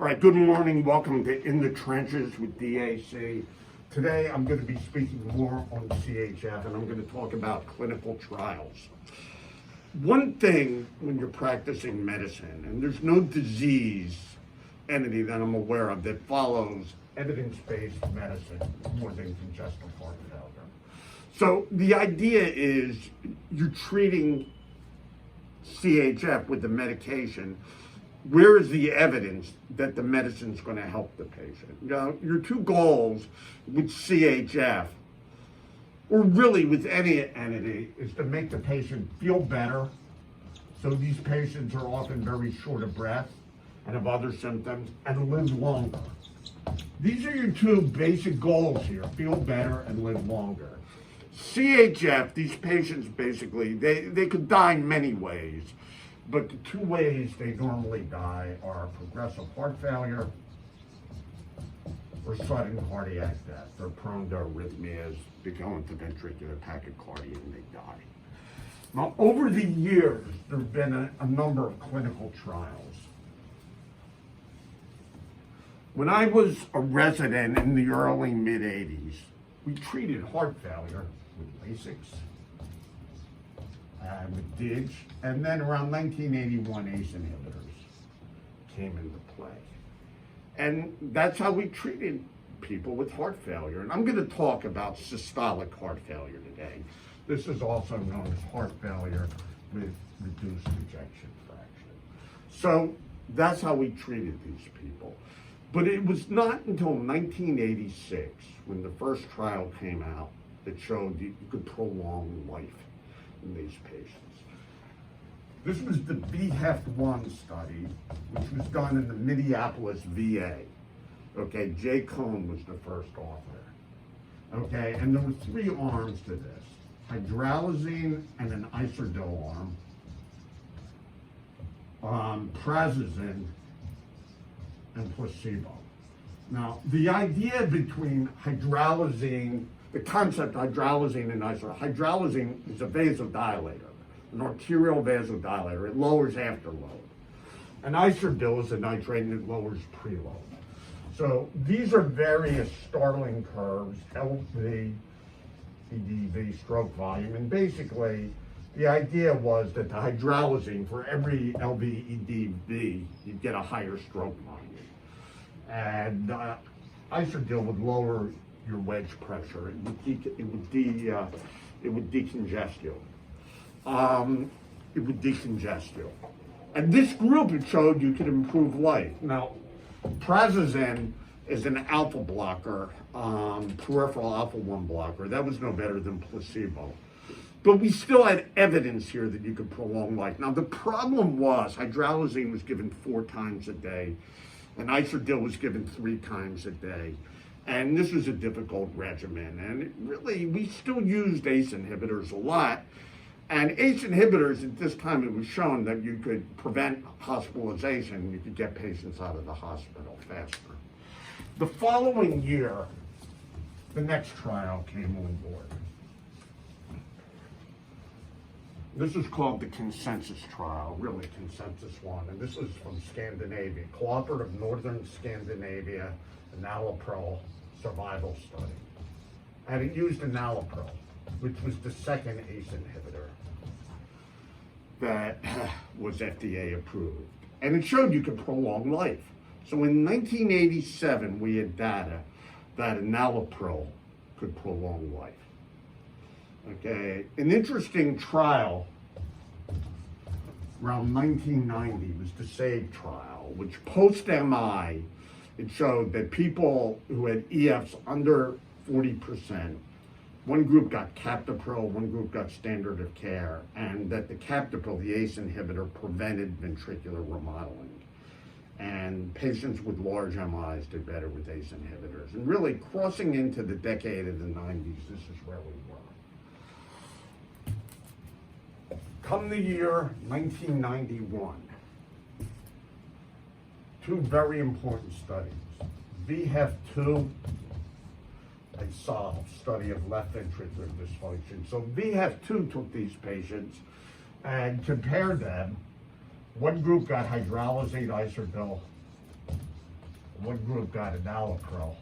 All right, good morning. Welcome to In the Trenches with DAC. Today I'm going to be speaking more on CHF and I'm going to talk about clinical trials. One thing when you're practicing medicine, and there's no disease entity that I'm aware of that follows evidence-based medicine more than congestive heart failure. So the idea is you're treating CHF with the medication. Where is the evidence that the medicine's going to help the patient? Now, your two goals with CHF, or really with any entity, is to make the patient feel better. So these patients are often very short of breath and have other symptoms, and live longer. These are your two basic goals here: feel better and live longer. CHF, these patients basically, they could die in many ways. But the two ways they normally die are progressive heart failure or sudden cardiac death. They're prone to arrhythmias, they go into ventricular tachycardia, and they die. Now, over the years, there have been a number of clinical trials. When I was a resident in the early mid-'80s, we treated heart failure with Lasix, with DIG, and then around 1981, ACE inhibitors came into play. And that's how we treated people with heart failure. And I'm going to talk about systolic heart failure today. This is also known as heart failure with reduced ejection fraction. So that's how we treated these people. But it was not until 1986, when the first trial came out, that showed that you could prolong life in these patients. This was the BHEFT-1 study, which was done in the Minneapolis VA. Okay, Jay Cohn was the first author. Okay, and there were three arms to this: hydralazine and an isodil arm, prazosin, and placebo. Now, the idea between hydralazine, the concept of hydralazine and isodil, hydralazine is a vasodilator, an arterial vasodilator. It lowers afterload. An isodil is a nitrate and it lowers preload. So these are various startling curves, LV, EDV, stroke volume, and basically the idea was that the hydralazine, for every LV, EDV, you'd get a higher stroke volume. And isodil would lower your wedge pressure. It would decongest you. It would decongest you. And this group, it showed you could improve life. Now, prazosin is an alpha blocker, peripheral alpha-1 blocker. That was no better than placebo. But we still had evidence here that you could prolong life. Now, the problem was hydralazine was given 4 times a day, and isodil was given 3 times a day. And this was a difficult regimen. And really, we still used ACE inhibitors a lot. And ACE inhibitors, at this time, it was shown that you could prevent hospitalization. You could get patients out of the hospital faster. The following year, the next trial came on board. This is called the Consensus Trial, really Consensus 1. And this is from Scandinavia, Cooperative Northern Scandinavia enalapril survival study. And it used enalapril, which was the second ACE inhibitor that was FDA approved. And it showed you could prolong life. So in 1987, we had data that enalapril could prolong life. Okay, an interesting trial around 1990 was the SAVE trial, which post-MI, it showed that people who had EFs under 40%, one group got captopril, one group got standard of care, and that the captopril, the ACE inhibitor, prevented ventricular remodeling. And patients with large MIs did better with ACE inhibitors. And really, crossing into the decade of the 90s, this is where we were. Come the year 1991, 2 very important studies. VHEF-2 and SOLVE, study of left ventricular dysfunction. So VHEF-2 took these patients and compared them. One group got hydralazine isodil one group got enalapril,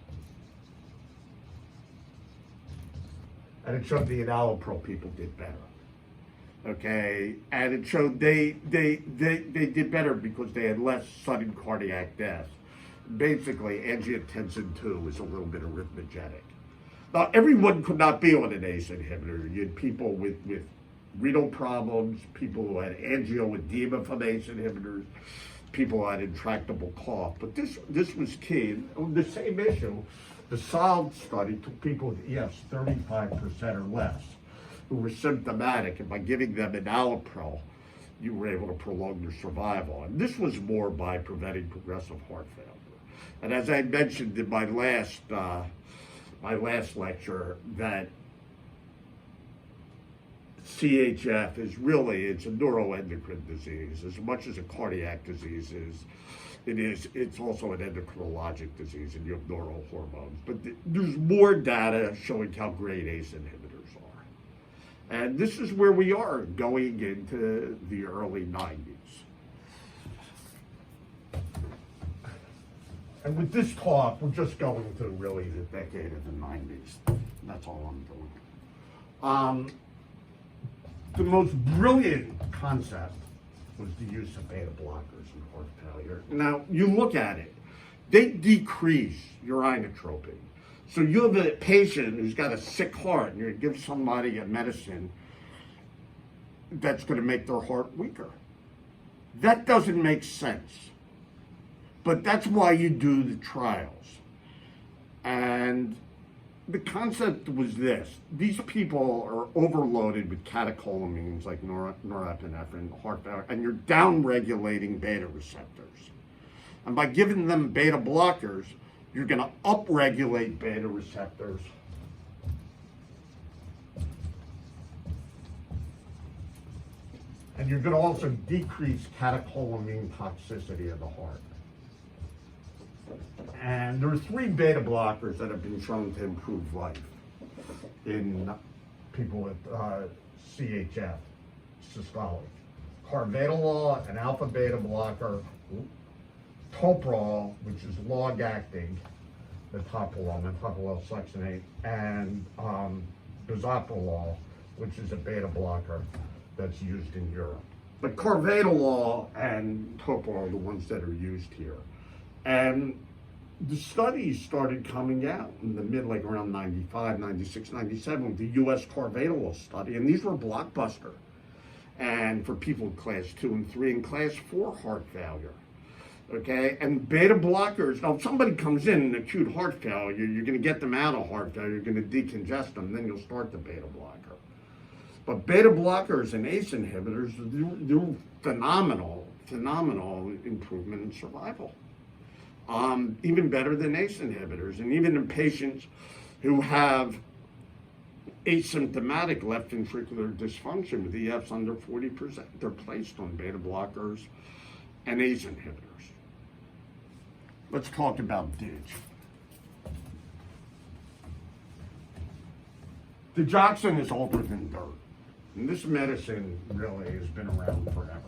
and it showed the enalapril people did better. Okay, and it showed they did better because they had less sudden cardiac death. Basically, angiotensin 2 was a little bit arrhythmogenic. Now, everyone could not be on an ACE inhibitor. You had people with renal problems, people who had angioedema from ACE inhibitors, people who had intractable cough. But this was key. The same issue, the SOLVE study took people with EFs 35% or less who were symptomatic, and by giving them enalapril, you were able to prolong their survival. And this was more by preventing progressive heart failure. And as I mentioned in my last lecture, that CHF is really, it's a neuroendocrine disease. As much as a cardiac disease is, it's also an endocrinologic disease, and you have neurohormones. But there's more data showing how great ACE inhibitors are. And this is where we are going into the early 90s. And with this talk, we're just going to really the decade of the 90s. That's all I'm doing. The most brilliant concept was the use of beta blockers in heart failure. Now, you look at it, they decrease your inotropy. So you have a patient who's got a sick heart, and you give somebody a medicine that's going to make their heart weaker. That doesn't make sense. But that's why you do the trials. And the concept was this: these people are overloaded with catecholamines like norepinephrine, heart failure, and you're down-regulating beta receptors. And by giving them beta blockers, you're going to upregulate beta receptors. And you're going to also decrease catecholamine toxicity of the heart. And there are 3 beta blockers that have been shown to improve life in people with CHF systolic. Carvedilol, an alpha beta blocker, toprol, which is long-acting, metoprolol succinate, and bisoprolol, which is a beta blocker that's used in Europe. But carvedilol and toprol are the ones that are used here. And the studies started coming out in the mid, like around 95, 96, 97, with the US carvedilol study, and these were blockbuster. And for people in class 2 and 3 and class 4 heart failure. Okay, and beta blockers, now if somebody comes in acute heart failure, you're going to get them out of heart failure, you're going to decongest them, then you'll start the beta blocker. But beta blockers and ACE inhibitors, they're phenomenal improvement in survival. Even better than ACE inhibitors. And even in patients who have asymptomatic left ventricular dysfunction with EFs under 40%, they're placed on beta blockers and ACE inhibitors. Let's talk about DIGE. Digoxin is older than dirt. And this medicine really has been around forever.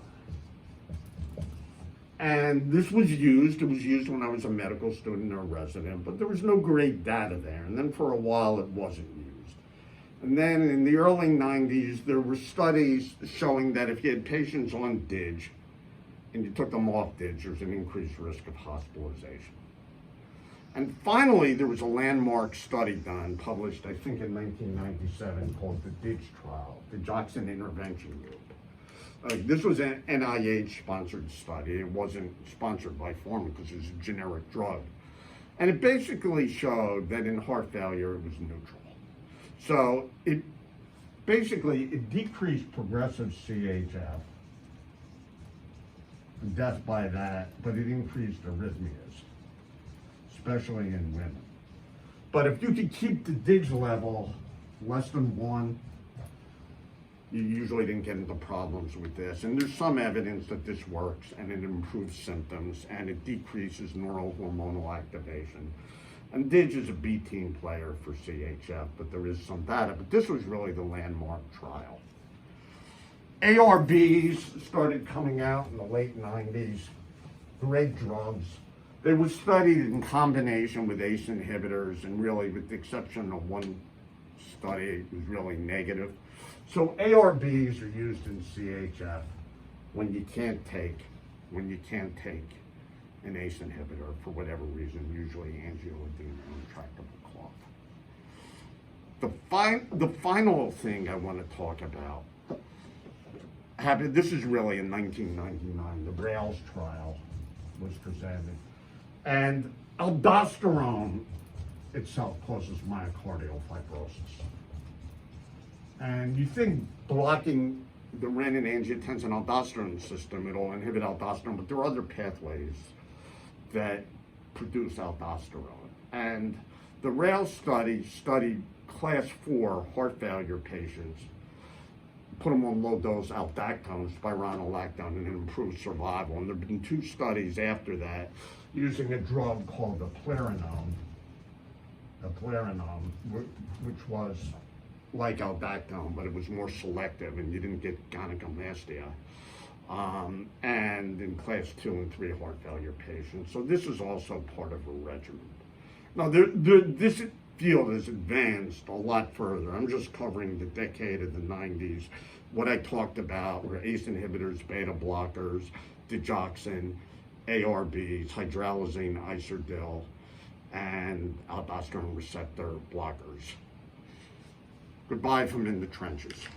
And this was used, it was used when I was a medical student or a resident, but there was no great data there. And then for a while it wasn't used. And then in the early 90s, there were studies showing that if you had patients on DIGE and you took them off DIGE, there's an increased risk of hospitalization. And finally, there was a landmark study done, published I think in 1997, called the DIGE trial, the Digoxin Intervention Group. This was an NIH-sponsored study. It wasn't sponsored by pharma because it was a generic drug. And it basically showed that in heart failure, it was neutral. So it decreased progressive CHF, death by that, but it increased arrhythmias, especially in women. But if you could keep the DIGE level less than 1, you usually didn't get into problems with this. And there's some evidence that this works, and it improves symptoms, and it decreases neurohormonal activation. And DIGE is a B team player for CHF, but there is some data. But this was really the landmark trial. ARBs started coming out in the late 90s. Great drugs. They were studied in combination with ACE inhibitors, and really, with the exception of one study, it was really negative. So ARBs are used in CHF when you can't take an ACE inhibitor for whatever reason, usually angioedema or intractable cough. The final thing I want to talk about happened. This is really in 1999. The Rails trial was presented, and aldosterone itself causes myocardial fibrosis. And you think blocking the renin-angiotensin-aldosterone system, it'll inhibit aldosterone, but there are other pathways that produce aldosterone. And the Rails study studied class 4 heart failure patients, put them on low-dose aldactone, spironolactone, and it improved survival. And there have been 2 studies after that using a drug called eplerenone, which was like aldactone, but it was more selective, and you didn't get gynecomastia. And in class 2 and 3 heart failure patients. So this is also part of a regimen. Now, this field has advanced a lot further. I'm just covering the decade of the 90s. What I talked about were ACE inhibitors, beta blockers, digoxin, ARBs, hydralazine, isodil, and aldosterone receptor blockers. Goodbye from In the Trenches.